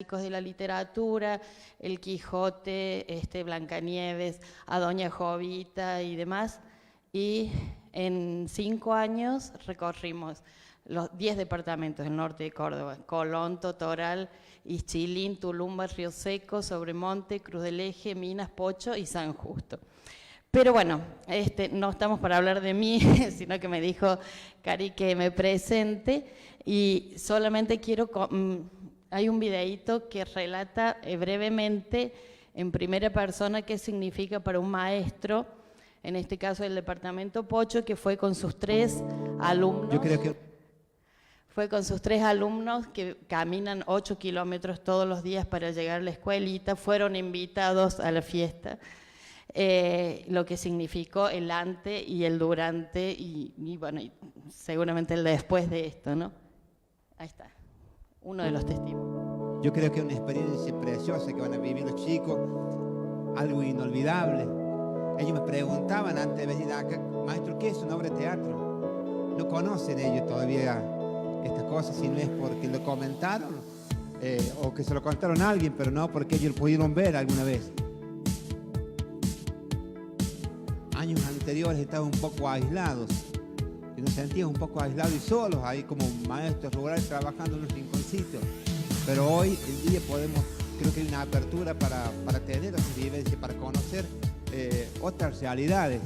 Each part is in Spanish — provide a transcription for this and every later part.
clásicos de la literatura, El Quijote, Blancanieves, a Doña Jovita y demás. Y en 5 años recorrimos los 10 departamentos del norte de Córdoba: Colón, Totoral, Ischilín, Tulumba, Río Seco, Sobremonte, Cruz del Eje, Minas, Pocho y San Justo. Pero bueno, no estamos para hablar de mí, sino que me dijo Cari que me presente, y solamente quiero, hay un videíto que relata brevemente en primera persona qué significa para un maestro, en este caso del departamento Pocho, que fue con sus 3 alumnos. Yo creo que... Fue con sus 3 alumnos que caminan 8 kilómetros todos los días para llegar a la escuelita, fueron invitados a la fiesta. Lo que significó el antes y el durante y bueno, y seguramente el después de esto, ¿no? Ahí está, uno de los testimonios. Yo creo que es una experiencia preciosa que van a vivir los chicos, algo inolvidable. Ellos me preguntaban antes de venir acá: maestro, ¿qué es una obra de teatro? No conocen ellos todavía estas cosas, si no es porque lo comentaron o que se lo contaron a alguien, pero no porque ellos lo pudieron ver alguna vez. Años anteriores estaban un poco aislados y nos sentíamos un poco aislados y solos ahí como maestros rurales trabajando en un rinconcito, pero hoy en día podemos, creo que hay una apertura para tener esa vivencia, para conocer otras realidades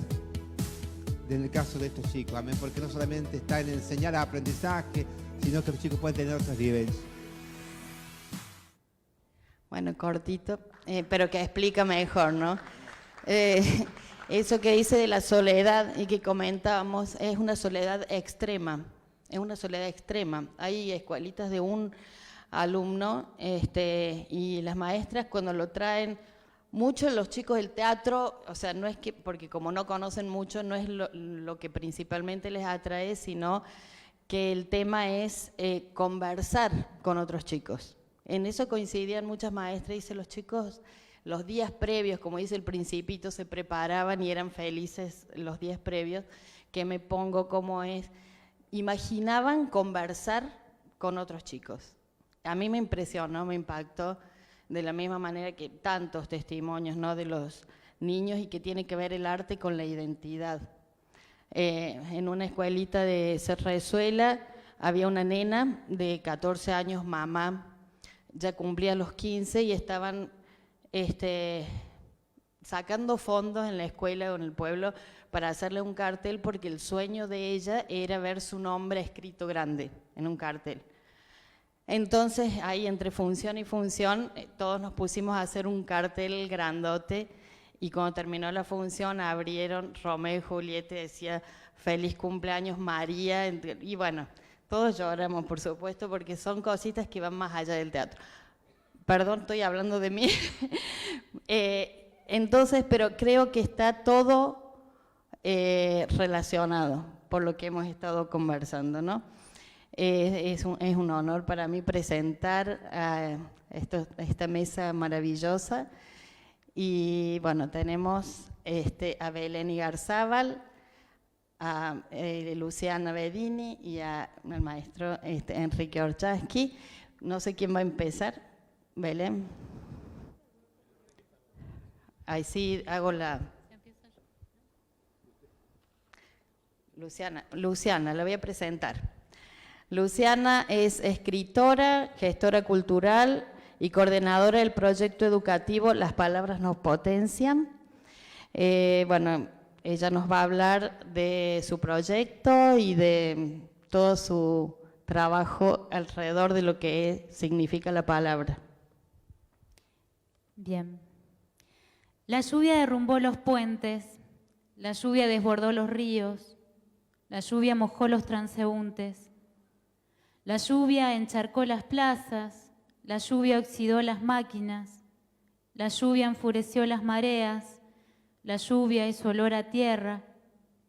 en el caso de estos chicos, amén, porque no solamente está en enseñar aprendizaje, sino que los chicos pueden tener otras vivencias. Bueno, cortito, pero que explica mejor, ¿no? Eso que dice de la soledad y que comentábamos es una soledad extrema, es una soledad extrema. Hay escuelitas de un alumno y las maestras cuando lo traen, muchos los chicos del teatro, o sea, no es que, porque como no conocen mucho, no es lo que principalmente les atrae, sino que el tema es conversar con otros chicos. En eso coincidían muchas maestras, dice, los chicos los días previos, como dice el Principito, se preparaban y eran felices los días previos, que me pongo como es, imaginaban conversar con otros chicos. A mí me impresionó, me impactó, de la misma manera que tantos testimonios, ¿no?, de los niños, y que tiene que ver el arte con la identidad. En una escuelita de Cerrezuela había una nena de 14 años, mamá, ya cumplía los 15 y estaban sacando fondos en la escuela o en el pueblo para hacerle un cartel, porque el sueño de ella era ver su nombre escrito grande en un cartel. Entonces ahí entre función y función todos nos pusimos a hacer un cartel grandote, y cuando terminó la función abrieron Romeo y Julieta, decía feliz cumpleaños María, y bueno, todos lloramos por supuesto, porque son cositas que van más allá del teatro. Perdón, estoy hablando de mí. Entonces, pero creo que está todo relacionado por lo que hemos estado conversando, ¿no? Es un honor para mí presentar a esta mesa maravillosa. Y bueno, tenemos a Belén Igarzábal, a Luciana Bedini y al maestro Enrique Orchaski. No sé quién va a empezar. Belén. Ahí sí hago la... Luciana, la voy a presentar. Luciana es escritora, gestora cultural y coordinadora del proyecto educativo Las Palabras Nos Potencian. Bueno, ella nos va a hablar de su proyecto y de todo su trabajo alrededor de lo que significa la palabra. Bien. La lluvia derrumbó los puentes, la lluvia desbordó los ríos, la lluvia mojó los transeúntes, la lluvia encharcó las plazas, la lluvia oxidó las máquinas, la lluvia enfureció las mareas, la lluvia hizo olor a tierra,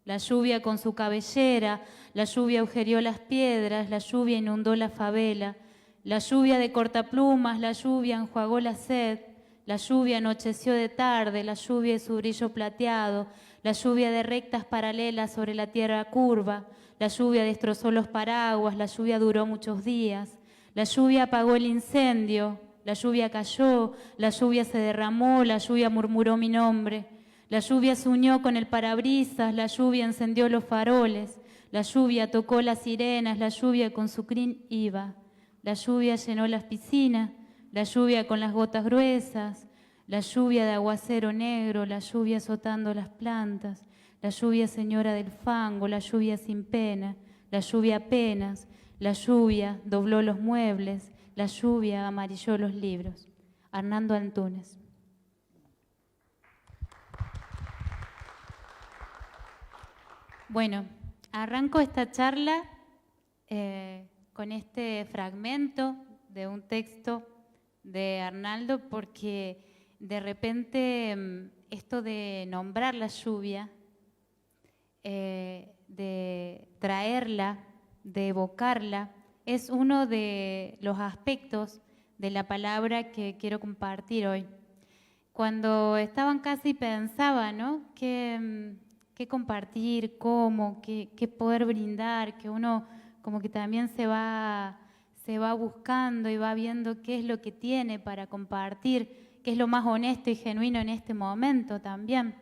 la lluvia con su cabellera, la lluvia agujereó las piedras, la lluvia inundó la favela, la lluvia de cortaplumas, la lluvia enjuagó la sed, la lluvia anocheció de tarde, la lluvia de su brillo plateado, la lluvia de rectas paralelas sobre la tierra curva, la lluvia destrozó los paraguas, la lluvia duró muchos días, la lluvia apagó el incendio, la lluvia cayó, la lluvia se derramó, la lluvia murmuró mi nombre. La lluvia se unió con el parabrisas, la lluvia encendió los faroles, la lluvia tocó las sirenas, la lluvia con su crin iba. La lluvia llenó las piscinas, la lluvia con las gotas gruesas, la lluvia de aguacero negro, la lluvia azotando las plantas, la lluvia señora del fango, la lluvia sin pena, la lluvia apenas, la lluvia dobló los muebles, la lluvia amarilló los libros. Hernando Antunes. Bueno, arranco esta charla con este fragmento de un texto de Arnaldo porque de repente esto de nombrar la lluvia, de traerla, de evocarla, es uno de los aspectos de la palabra que quiero compartir hoy. Cuando estaba en casa y pensaba, ¿no?, qué compartir, cómo, qué poder brindar, que uno como que también se va buscando y va viendo qué es lo que tiene para compartir, qué es lo más honesto y genuino en este momento también.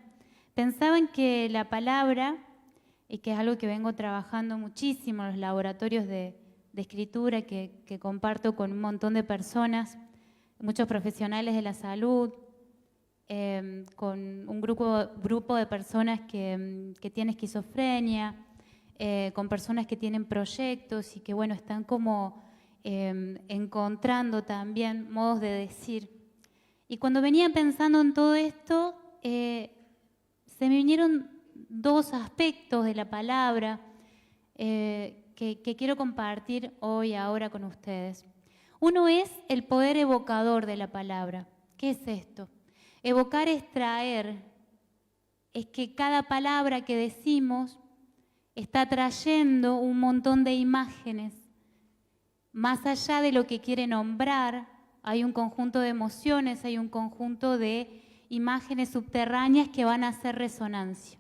Pensaba en que la palabra, y que es algo que vengo trabajando muchísimo en los laboratorios de escritura que comparto con un montón de personas, muchos profesionales de la salud, con un grupo de personas que tienen esquizofrenia, con personas que tienen proyectos y que, bueno, están como encontrando también modos de decir. Y cuando venía pensando en todo esto, se me vinieron dos aspectos de la palabra que quiero compartir hoy, ahora con ustedes. Uno es el poder evocador de la palabra. ¿Qué es esto? Evocar es traer, es que cada palabra que decimos está trayendo un montón de imágenes. Más allá de lo que quiere nombrar, hay un conjunto de emociones, hay un conjunto de imágenes subterráneas que van a hacer resonancia.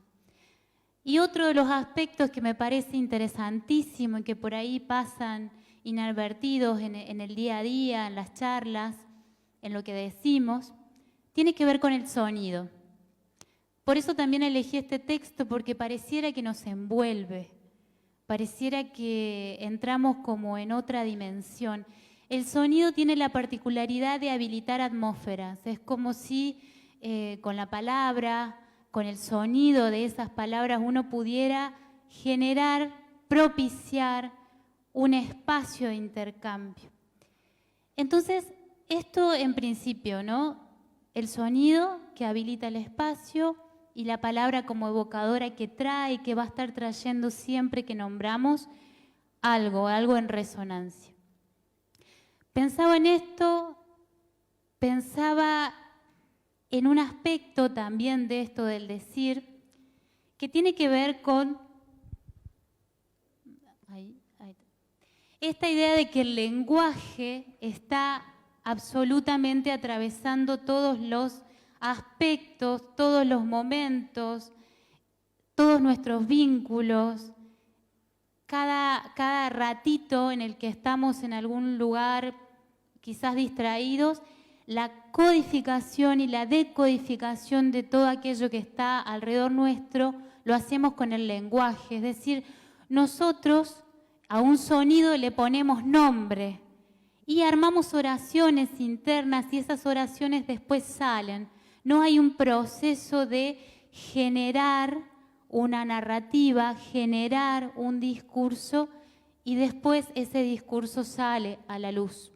Y otro de los aspectos que me parece interesantísimo y que por ahí pasan inadvertidos en el día a día, en las charlas, en lo que decimos, tiene que ver con el sonido. Por eso también elegí este texto, porque pareciera que nos envuelve, pareciera que entramos como en otra dimensión. El sonido tiene la particularidad de habilitar atmósferas, es como si con la palabra, con el sonido de esas palabras uno pudiera generar, propiciar un espacio de intercambio. Entonces, esto en principio, ¿no? El sonido que habilita el espacio y la palabra como evocadora que trae, que va a estar trayendo siempre que nombramos algo en resonancia. Pensaba en esto, pensaba en un aspecto también de esto del decir, que tiene que ver con esta idea de que el lenguaje está absolutamente atravesando todos los aspectos, todos los momentos, todos nuestros vínculos, cada ratito en el que estamos en algún lugar quizás distraídos, la codificación y la decodificación de todo aquello que está alrededor nuestro lo hacemos con el lenguaje, es decir, nosotros a un sonido le ponemos nombre y armamos oraciones internas y esas oraciones después salen. No hay un proceso de generar una narrativa, generar un discurso y después ese discurso sale a la luz.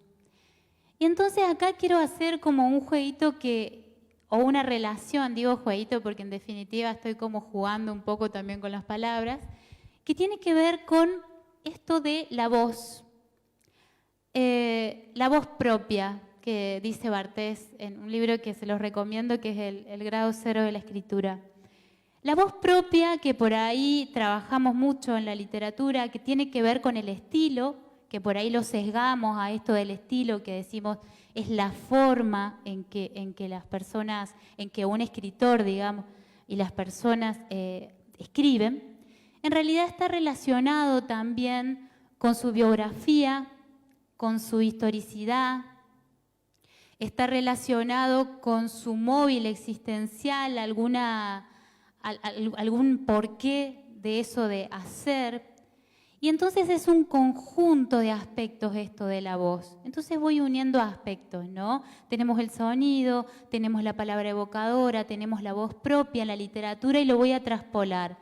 Y entonces acá quiero hacer como un jueguito o una relación, digo jueguito porque en definitiva estoy como jugando un poco también con las palabras, que tiene que ver con esto de la voz propia, que dice Bartés en un libro que se los recomiendo, que es el grado 0 de la escritura. La voz propia, que por ahí trabajamos mucho en la literatura, que tiene que ver con el estilo, que por ahí lo sesgamos a esto del estilo, que decimos es la forma en que las personas, en que un escritor, digamos, y las personas escriben, en realidad está relacionado también con su biografía, con su historicidad, está relacionado con su móvil existencial, algún porqué de eso de hacer. Y entonces es un conjunto de aspectos esto de la voz. Entonces voy uniendo aspectos, ¿no? Tenemos el sonido, tenemos la palabra evocadora, tenemos la voz propia en la literatura y lo voy a traspolar.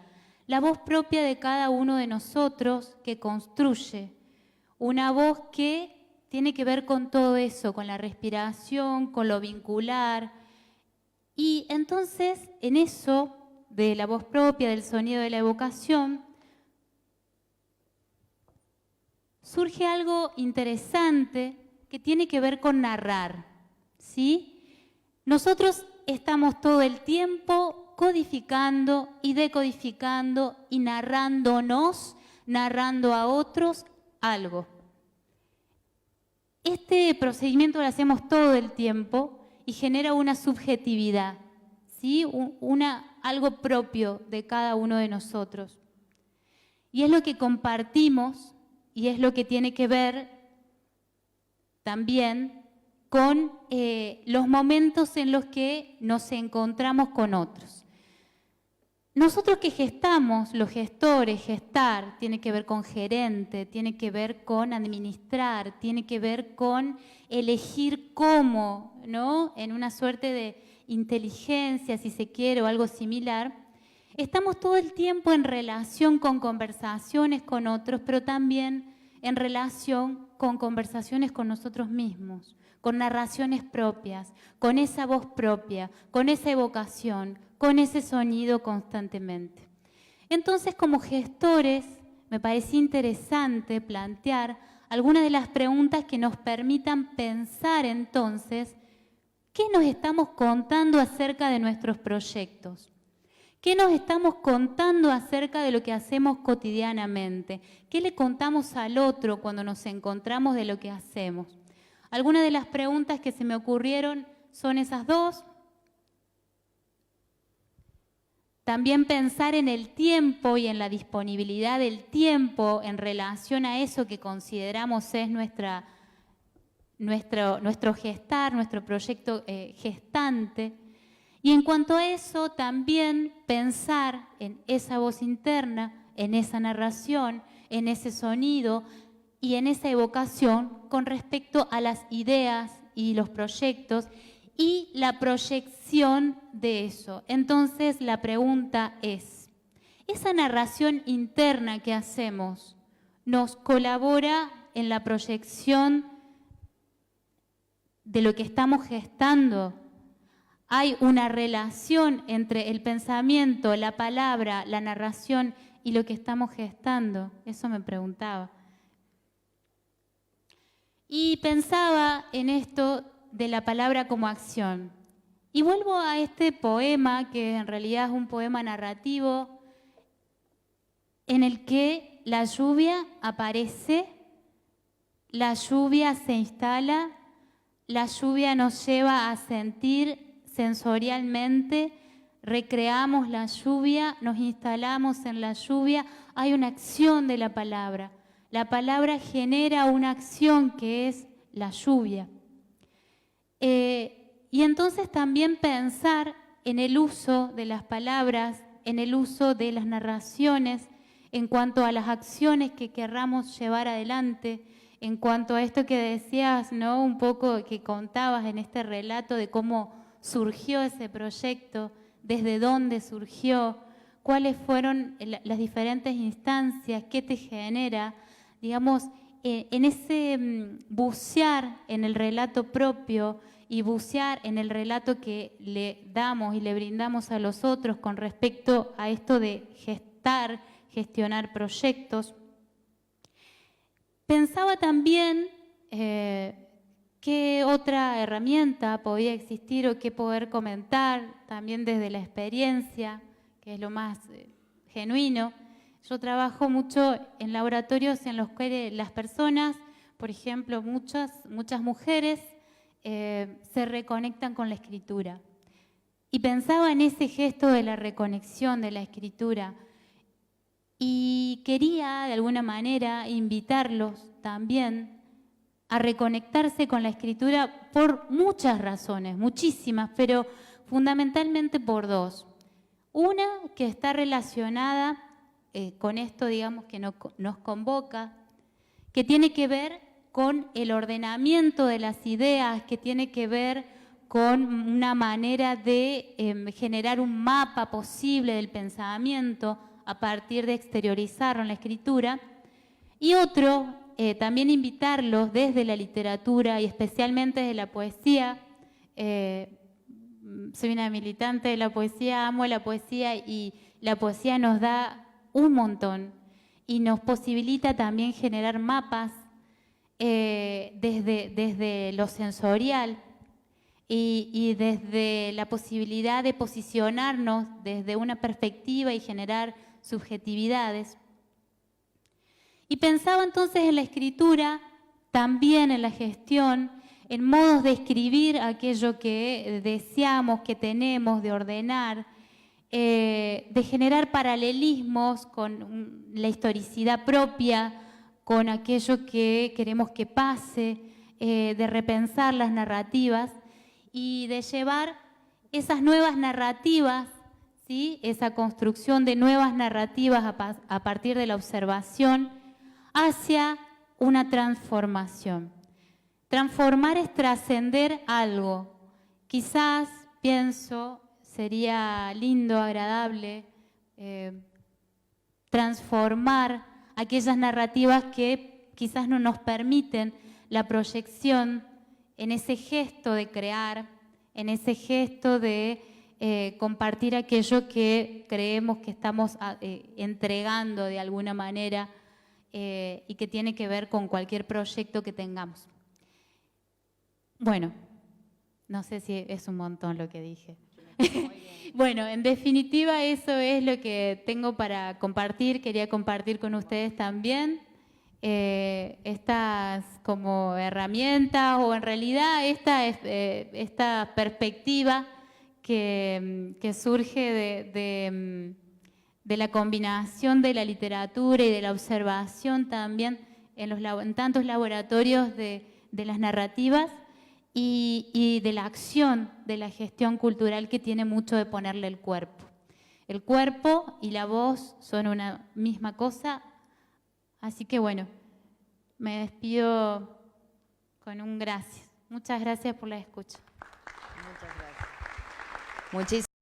La voz propia de cada uno de nosotros que construye. Una voz que tiene que ver con todo eso, con la respiración, con lo vincular. Y entonces en eso de la voz propia, del sonido, de la evocación, surge algo interesante que tiene que ver con narrar, ¿sí? Nosotros estamos todo el tiempo codificando y decodificando y narrándonos, narrando a otros algo. Este procedimiento lo hacemos todo el tiempo y genera una subjetividad, ¿sí? Algo propio de cada uno de nosotros. Y es lo que compartimos. Y es lo que tiene que ver también con los momentos en los que nos encontramos con otros. Nosotros que gestamos, los gestores, gestar, tiene que ver con gerente, tiene que ver con administrar, tiene que ver con elegir cómo, ¿no? En una suerte de inteligencia, si se quiere, o algo similar. Estamos todo el tiempo en relación con conversaciones con otros, pero también en relación con conversaciones con nosotros mismos, con narraciones propias, con esa voz propia, con esa evocación, con ese sonido constantemente. Entonces, como gestores, me parecía interesante plantear algunas de las preguntas que nos permitan pensar entonces qué nos estamos contando acerca de nuestros proyectos. ¿Qué nos estamos contando acerca de lo que hacemos cotidianamente? ¿Qué le contamos al otro cuando nos encontramos de lo que hacemos? Algunas de las preguntas que se me ocurrieron son esas dos. También pensar en el tiempo y en la disponibilidad del tiempo en relación a eso que consideramos es nuestro gestar, nuestro proyecto gestante. Y en cuanto a eso, también pensar en esa voz interna, en esa narración, en ese sonido y en esa evocación con respecto a las ideas y los proyectos y la proyección de eso. Entonces la pregunta es, ¿esa narración interna que hacemos nos colabora en la proyección de lo que estamos gestando? ¿Hay una relación entre el pensamiento, la palabra, la narración y lo que estamos gestando? Eso me preguntaba. Y pensaba en esto de la palabra como acción. Y vuelvo a este poema, que en realidad es un poema narrativo, en el que la lluvia aparece, la lluvia se instala, la lluvia nos lleva a sentir sensorialmente, recreamos la lluvia, nos instalamos en la lluvia, hay una acción de la palabra. La palabra genera una acción que es la lluvia. Y entonces también pensar en el uso de las palabras, en el uso de las narraciones, en cuanto a las acciones que querramos llevar adelante, en cuanto a esto que decías, ¿no? Un poco que contabas en este relato de cómo surgió ese proyecto, desde dónde surgió, cuáles fueron las diferentes instancias, qué te genera, digamos, en ese bucear en el relato propio y bucear en el relato que le damos y le brindamos a los otros con respecto a esto de gestar, gestionar proyectos. Pensaba también qué otra herramienta podía existir o qué poder comentar, también desde la experiencia, que es lo más genuino. Yo trabajo mucho en laboratorios en los que las personas, por ejemplo, muchas mujeres, se reconectan con la escritura. Y pensaba en ese gesto de la reconexión de la escritura. Y quería, de alguna manera, invitarlos también a reconectarse con la escritura por muchas razones, muchísimas, pero fundamentalmente por dos. Una que está relacionada con esto, digamos, que nos convoca, que tiene que ver con el ordenamiento de las ideas, que tiene que ver con una manera de generar un mapa posible del pensamiento a partir de exteriorizarlo en la escritura. Y otro, también invitarlos desde la literatura y especialmente desde la poesía. Soy una militante de la poesía, amo la poesía y la poesía nos da un montón y nos posibilita también generar mapas desde lo sensorial y desde la posibilidad de posicionarnos desde una perspectiva y generar subjetividades. Y pensaba entonces en la escritura, también en la gestión, en modos de escribir aquello que deseamos, que tenemos, de ordenar, de generar paralelismos con la historicidad propia, con aquello que queremos que pase, de repensar las narrativas y de llevar esas nuevas narrativas, ¿sí? Esa construcción de nuevas narrativas a partir de la observación hacia una transformación. Transformar es trascender algo. Quizás, pienso, sería lindo, agradable, transformar aquellas narrativas que quizás no nos permiten la proyección en ese gesto de crear, en ese gesto de compartir aquello que creemos que estamos entregando de alguna manera y que tiene que ver con cualquier proyecto que tengamos. Bueno, no sé si es un montón lo que dije. Bueno, en definitiva eso es lo que tengo para compartir. Quería compartir con ustedes también estas como herramientas o en realidad esta perspectiva que surge de la combinación de la literatura y de la observación también en tantos laboratorios de las narrativas y de la acción de la gestión cultural que tiene mucho de ponerle el cuerpo. El cuerpo y la voz son una misma cosa, así que bueno, me despido con un gracias. Muchas gracias por la escucha. Muchas gracias. Muchísimas